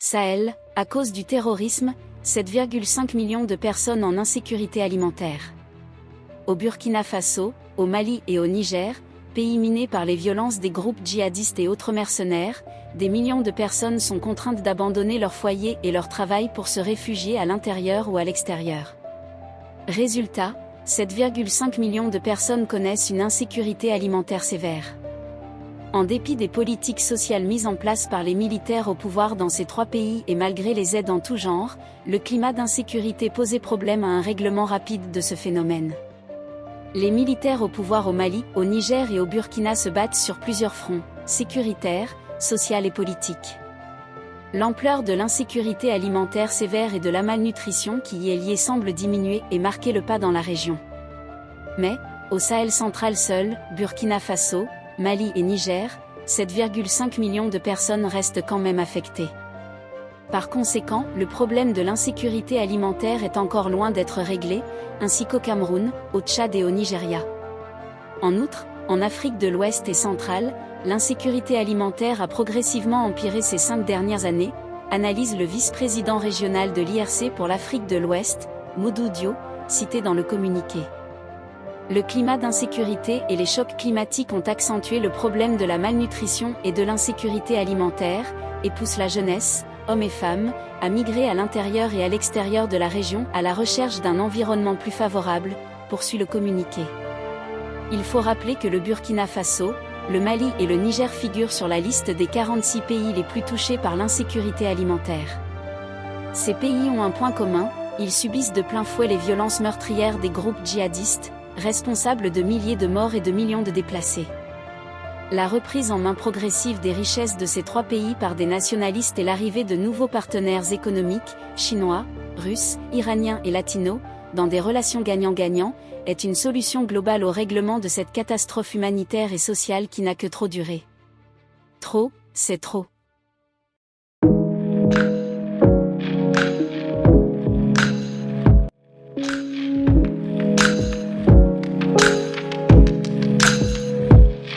Sahel, à cause du terrorisme, 7,5 millions de personnes en insécurité alimentaire. Au Burkina Faso, au Mali et au Niger, pays minés par les violences des groupes djihadistes et autres mercenaires, des millions de personnes sont contraintes d'abandonner leur foyer et leur travail pour se réfugier à l'intérieur ou à l'extérieur. Résultat, 7,5 millions de personnes connaissent une insécurité alimentaire sévère. En dépit des politiques sociales mises en place par les militaires au pouvoir dans ces trois pays et malgré les aides en tout genre, le climat d'insécurité posait problème à un règlement rapide de ce phénomène. Les militaires au pouvoir au Mali, au Niger et au Burkina se battent sur plusieurs fronts, sécuritaire, social et politique. L'ampleur de l'insécurité alimentaire sévère et de la malnutrition qui y est liée semble diminuer et marquer le pas dans la région. Mais, au Sahel central seul, Burkina Faso, Mali et Niger, 7,5 millions de personnes restent quand même affectées. Par conséquent, le problème de l'insécurité alimentaire est encore loin d'être réglé, ainsi qu'au Cameroun, au Tchad et au Nigeria. En outre, en Afrique de l'Ouest et centrale, l'insécurité alimentaire a progressivement empiré ces 5 dernières années, analyse le vice-président régional de l'IRC pour l'Afrique de l'Ouest, Modou Dio, cité dans le communiqué. Le climat d'insécurité et les chocs climatiques ont accentué le problème de la malnutrition et de l'insécurité alimentaire, et poussent la jeunesse, hommes et femmes, à migrer à l'intérieur et à l'extérieur de la région à la recherche d'un environnement plus favorable, poursuit le communiqué. Il faut rappeler que le Burkina Faso, le Mali et le Niger figurent sur la liste des 46 pays les plus touchés par l'insécurité alimentaire. Ces pays ont un point commun, ils subissent de plein fouet les violences meurtrières des groupes djihadistes, responsables de milliers de morts et de millions de déplacés. La reprise en main progressive des richesses de ces trois pays par des nationalistes et l'arrivée de nouveaux partenaires économiques, chinois, russes, iraniens et latinos, dans des relations gagnant-gagnant, est une solution globale au règlement de cette catastrophe humanitaire et sociale qui n'a que trop duré. Trop, c'est trop.